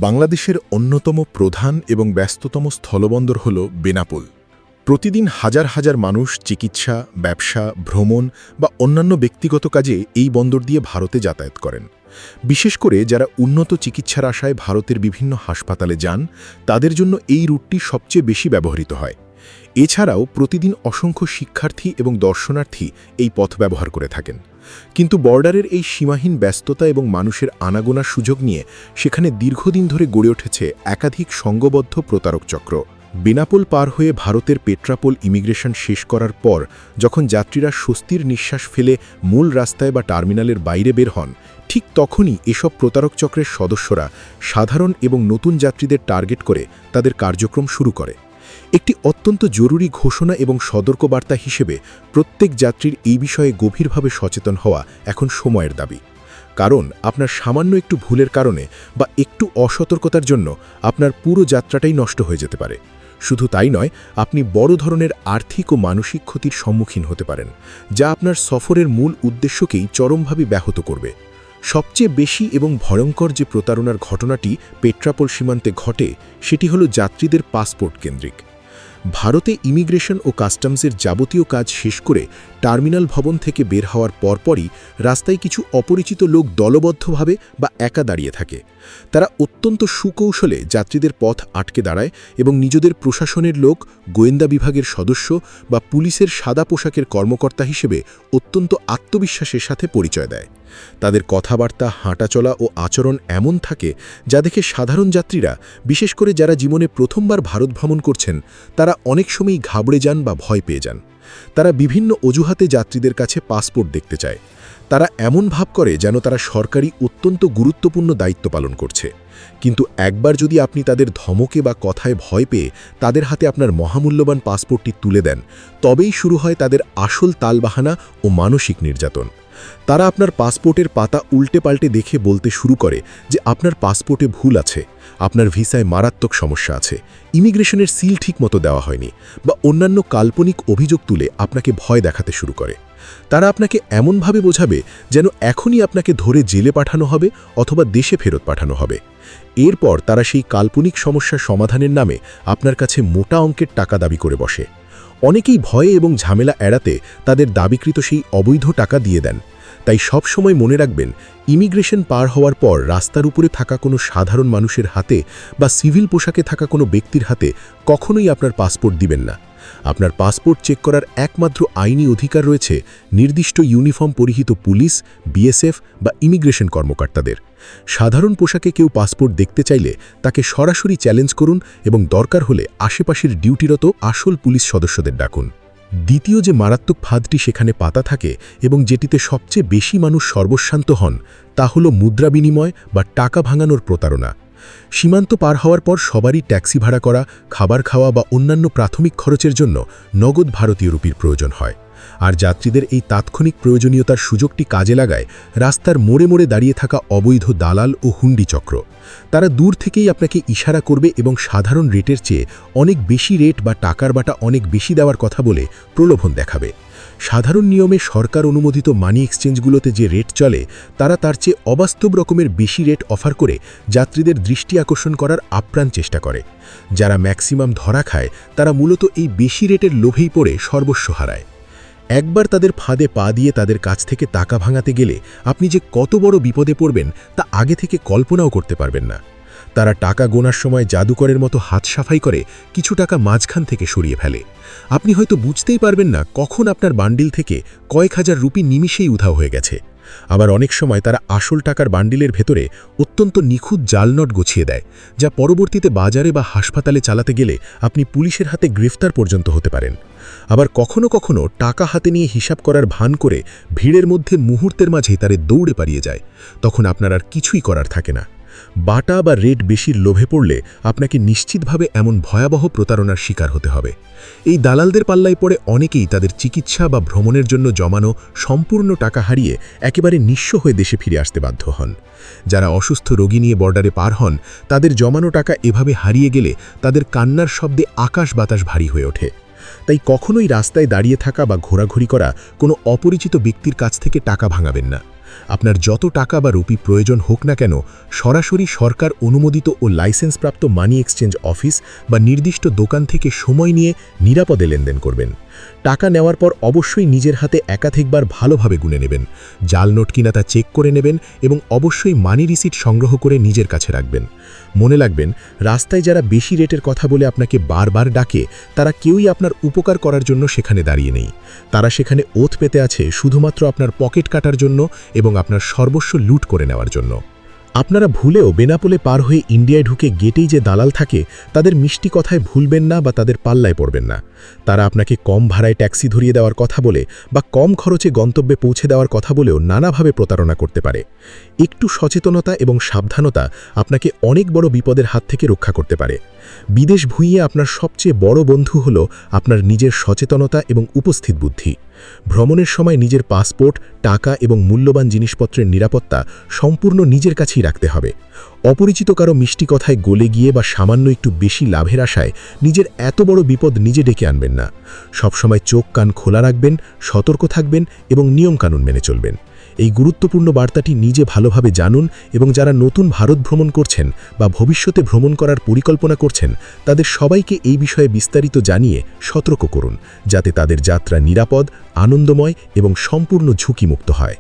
বাংলাদেশের অন্যতম প্রধান এবং ব্যস্ততম স্থলবন্দর হল বেনাপোল। প্রতিদিন হাজার হাজার মানুষ চিকিৎসা, ব্যবসা, ভ্রমণ বা অন্যান্য ব্যক্তিগত কাজে এই বন্দর দিয়ে ভারতে যাতায়াত করেন। বিশেষ করে যারা উন্নত চিকিৎসার আশায় ভারতের বিভিন্ন হাসপাতালে যান, তাদের জন্য এই রুটটি সবচেয়ে বেশি ব্যবহৃত হয়। এছাড়াও প্রতিদিন অসংখ্য শিক্ষার্থী এবং দর্শনার্থী এই পথ ব্যবহার করে থাকেন। কিন্তু বর্ডারের এই সীমাহীন ব্যস্ততা এবং মানুষের আনাগোনার সুযোগ নিয়ে সেখানে দীর্ঘদিন ধরে গড়ে উঠেছে একাধিক সংঘবদ্ধ প্রতারক চক্র। বেনাপোল পার হয়ে ভারতের পেট্রাপোল ইমিগ্রেশন শেষ করার পর যখন যাত্রীরা স্বস্তির নিঃশ্বাস ফেলে মূল রাস্তায় বা টার্মিনালের বাইরে বের হন, ঠিক তখনই এসব প্রতারক চক্রের সদস্যরা সাধারণ এবং নতুন যাত্রীদের টার্গেট করে তাদের কার্যক্রম শুরু করে। একটি অত্যন্ত জরুরি ঘোষণা এবং সতর্কবার্তা হিসেবে প্রত্যেক যাত্রীর এই বিষয়ে গভীরভাবে সচেতন হওয়া এখন সময়ের দাবি। কারণ আপনার সামান্য একটু ভুলের কারণে বা একটু অসতর্কতার জন্য আপনার পুরো যাত্রাটাই নষ্ট হয়ে যেতে পারে। শুধু তাই নয়, আপনি বড় ধরনের আর্থিক ও মানসিক ক্ষতির সম্মুখীন হতে পারেন, যা আপনার সফরের মূল উদ্দেশ্যকেই চরমভাবে ব্যাহত করবে। সবচেয়ে বেশি এবং ভয়ঙ্কর যে প্রতারণার ঘটনাটি পেট্রাপোল সীমান্তে ঘটে, সেটি হল যাত্রীদের পাসপোর্ট কেন্দ্রিক। ভারতে ইমিগ্রেশন ও কাস্টমসের যাবতীয় কাজ শেষ করে টার্মিনাল ভবন থেকে বের হওয়ার পরপরই রাস্তায় কিছু অপরিচিত লোক দলবদ্ধভাবে বা একা দাঁড়িয়ে থাকে। তারা অত্যন্ত সুকৌশলে যাত্রীদের পথ আটকে দাঁড়ায় এবং নিজেদের প্রশাসনের লোক, গোয়েন্দা বিভাগের সদস্য বা পুলিশের সাদা পোশাকের কর্মকর্তা হিসেবে অত্যন্ত আত্মবিশ্বাসের সাথে পরিচয় দেয়। তাদের কথাবার্তা, হাঁটাচলা ও আচরণ এমন থাকে যা দেখে সাধারণ যাত্রীরা, বিশেষ করে যারা জীবনে প্রথমবার ভারত ভ্রমণ করছেন, তারা অনেক সময়ই ঘাবড়ে যান বা ভয় পেয়ে যান। তারা বিভিন্ন অজুহাতে যাত্রীদের কাছে পাসপোর্ট দেখতে চায়। তারা এমন ভাব করে যেন তারা সরকারি অত্যন্ত গুরুত্বপূর্ণ দায়িত্ব পালন করছে। কিন্তু একবার যদি আপনি তাদের ধমকে বা কথায় ভয় পেয়ে তাদের হাতে আপনার মহামূল্যবান পাসপোর্টটি তুলে দেন, তবেই শুরু হয় তাদের আসল তালবাহানা ও মানসিক নির্যাতন। তারা আপনার পাসপোর্টের পাতা উল্টে পাল্টে দেখে বলতে শুরু করে যে আপনার পাসপোর্টে ভুল আছে, আপনার ভিসায় মারাত্মক সমস্যা আছে, ইমিগ্রেশনের সিল ঠিকমতো দেওয়া হয়নি, বা অন্যান্য কাল্পনিক অভিযোগ তুলে আপনাকে ভয় দেখাতে শুরু করে। তারা আপনাকে এমনভাবে বোঝাবে যেন এখনই আপনাকে ধরে জেলে পাঠানো হবে অথবা দেশে ফেরত পাঠানো হবে। এরপর তারা সেই কাল্পনিক সমস্যার সমাধানের নামে আপনার কাছে মোটা অঙ্কের টাকা দাবি করে বসে। অনেকেই ভয়ে এবং ঝামেলা এড়াতে তাদের দাবিকৃত সেই অবৈধ টাকা দিয়ে দেন। তাই সব সময় মনে রাখবেন, ইমিগ্রেশন পার হওয়ার পর রাস্তার উপরে থাকা কোনো সাধারণ মানুষের হাতে বা সিভিল পোশাকে থাকা কোনো ব্যক্তির হাতে কখনোই আপনার পাসপোর্ট দিবেন না। আপনার পাসপোর্ট চেক করার একমাত্র আইনি অধিকার রয়েছে নির্দিষ্ট ইউনিফর্ম পরিহিত পুলিশ, বিএসএফ বা ইমিগ্রেশন কর্মকর্তাদের। সাধারণ পোশাকে কেউ পাসপোর্ট দেখতে চাইলে তাকে সরাসরি চ্যালেঞ্জ করুন এবং দরকার হলে আশেপাশের ডিউটিরত আসল পুলিশ সদস্যদের ডাকুন। দ্বিতীয় যে মারাত্মক ফাঁদটি সেখানে পাতা থাকে এবং যেটিতে সবচেয়ে বেশি মানুষ সর্বস্বান্ত হন, তা হল মুদ্রা বিনিময় বা টাকা ভাঙানোর প্রতারণা। সীমান্ত পার হওয়ার পর সবারই ট্যাক্সি ভাড়া করা, খাবার খাওয়া বা অন্যান্য প্রাথমিক খরচের জন্য নগদ ভারতীয় রুপির প্রয়োজন হয়। আর যাত্রীদের এই তাৎক্ষণিক প্রয়োজনীয়তার সুযোগটি কাজে লাগায় রাস্তার মোড়ে মোড়ে দাঁড়িয়ে থাকা অবৈধ দালাল ও হুন্ডি চক্র। তারা দূর থেকেই আপনাকে ইশারা করবে এবং সাধারণ রেটের চেয়ে অনেক বেশি রেট বা টাকার বাটা অনেক বেশি দেওয়ার কথা বলে প্রলোভন দেখাবে। সাধারণ নিয়মে সরকার অনুমোদিত মানি এক্সচেঞ্জগুলোতে যে রেট চলে, তারা তার চেয়ে অবাস্তব রকমের বেশি রেট অফার করে যাত্রীদের দৃষ্টি আকর্ষণ করার আপ্রাণ চেষ্টা করে। যারা ম্যাক্সিমাম ধরা খায়, তারা মূলত এই বেশি রেটের লোভেই পড়ে সর্বস্ব হারায়। একবার তাদের ফাঁদে পা দিয়ে তাদের কাছ থেকে টাকা ভাঙাতে গেলে আপনি যে কত বড় বিপদে পড়বেন তা আগে থেকে কল্পনাও করতে পারবেন না। তারা টাকা গোনার সময় জাদুকরের মতো হাত সাফাই করে কিছু টাকা মাঝখান থেকে সরিয়ে ফেলে। আপনি হয়তো বুঝতেই পারবেন না কখন আপনার বান্ডিল থেকে কয়েক হাজার রুপি নিমিষেই উধাও হয়ে গেছে। আবার অনেক সময় তারা আসল টাকার বান্ডিলের ভেতরে অত্যন্ত নিখুঁত জাল নোট গুছিয়ে দেয়, যা পরবর্তীতে বাজারে বা হাসপাতালে চালাতে গেলে আপনি পুলিশের হাতে গ্রেফতার পর্যন্ত হতে পারেন। আবার কখনো কখনো টাকা হাতে নিয়ে হিসাব করার ভান করে ভিড়ের মধ্যে মুহূর্তের মাঝেই তারে দৌড়ে পালিয়ে যায়। তখন আপনার আর কিছুই করার থাকে না। বাটা বা রেট বেশির লোভে পড়লে আপনাকে নিশ্চিতভাবে এমন ভয়াবহ প্রতারণার শিকার হতে হবে। এই দালালদের পাল্লায় পড়ে অনেকেই তাদের চিকিৎসা বা ভ্রমণের জন্য জমানো সম্পূর্ণ টাকা হারিয়ে একেবারে নিঃস্ব হয়ে দেশে ফিরে আসতে বাধ্য হন। যারা অসুস্থ রোগী নিয়ে বর্ডারে পার হন, তাদের জমানো টাকা এভাবে হারিয়ে গেলে তাদের কান্নার শব্দে আকাশ বাতাস ভারী হয়ে ওঠে। তাই কখনোই রাস্তায় দাঁড়িয়ে থাকা বা ঘোরাঘুরি করা কোনো অপরিচিত ব্যক্তির কাছ থেকে টাকা ভাঙাবেন না। আপনার যত টাকা বা রুপি প্রয়োজন হোক না কেন, সরাসরি সরকার অনুমোদিত ও লাইসেন্সপ্রাপ্ত মানি এক্সচেঞ্জ অফিস বা নির্দিষ্ট দোকান থেকে সময় নিয়ে নিরাপদে লেনদেন করবেন। টাকা নেওয়ার পর অবশ্যই নিজের হাতে একাধিকবার ভালোভাবে গুনে নেবেন। জাল নোট কিনা তা চেক করে নেবেন এবং অবশ্যই মানি রিসিট সংগ্রহ করে নিজের কাছে রাখবেন। মনে রাখবেন, রাস্তায় যারা বেশি রেটের কথা বলে আপনাকে বারবার ডাকে, তারা কেউই আপনার উপকার করার জন্য সেখানে দাঁড়িয়ে নেই। তারা সেখানে ওত পেতে আছে শুধুমাত্র আপনার পকেট কাটার জন্য এবং আপনার সর্বস্ব লুট করে নেওয়ার জন্য। আপনারা ভুলেও বেনাপোলে পার হয়ে ইন্ডিয়ায় ঢুকে গেটেই যে দালাল থাকে, তাদের মিষ্টি কথায় ভুলবেন না বা তাদের পাল্লায় পড়বেন না। তারা আপনাকে কম ভাড়ায় ট্যাক্সি ধরিয়ে দেওয়ার কথা বলে বা কম খরচে গন্তব্যে পৌঁছে দেওয়ার কথা বলেও নানাভাবে প্রতারণা করতে পারে। একটু সচেতনতা এবং সাবধানতা আপনাকে অনেক বড় বিপদের হাত থেকে রক্ষা করতে পারে। বিদেশ ভুঁইয়ে আপনার সবচেয়ে বড় বন্ধু হল আপনার নিজের সচেতনতা এবং উপস্থিত বুদ্ধি। ভ্রমণের সময় নিজের পাসপোর্ট, টাকা এবং মূল্যবান জিনিসপত্রের নিরাপত্তা সম্পূর্ণ নিজের কাছেই রাখতে হবে। অপরিচিত কারো মিষ্টি কথায় গলে গিয়ে বা সামান্য একটু বেশি লাভের আশায় নিজের এত বড় বিপদ নিজে ডেকে আনবেন না। সবসময় চোখ কান খোলা রাখবেন, সতর্ক থাকবেন এবং নিয়মকানুন মেনে চলবেন। এই গুরুত্বপূর্ণ বার্তাটি নিজে ভালোভাবে জানুন এবং যারা নতুন ভারত ভ্রমণ করছেন বা ভবিষ্যতে ভ্রমণ করার পরিকল্পনা করছেন, তাদের সবাইকে এই বিষয়ে বিস্তারিত জানিয়ে সতর্ক করুন, যাতে তাদের যাত্রা নিরাপদ, আনন্দময় এবং সম্পূর্ণ ঝুঁকিমুক্ত হয়।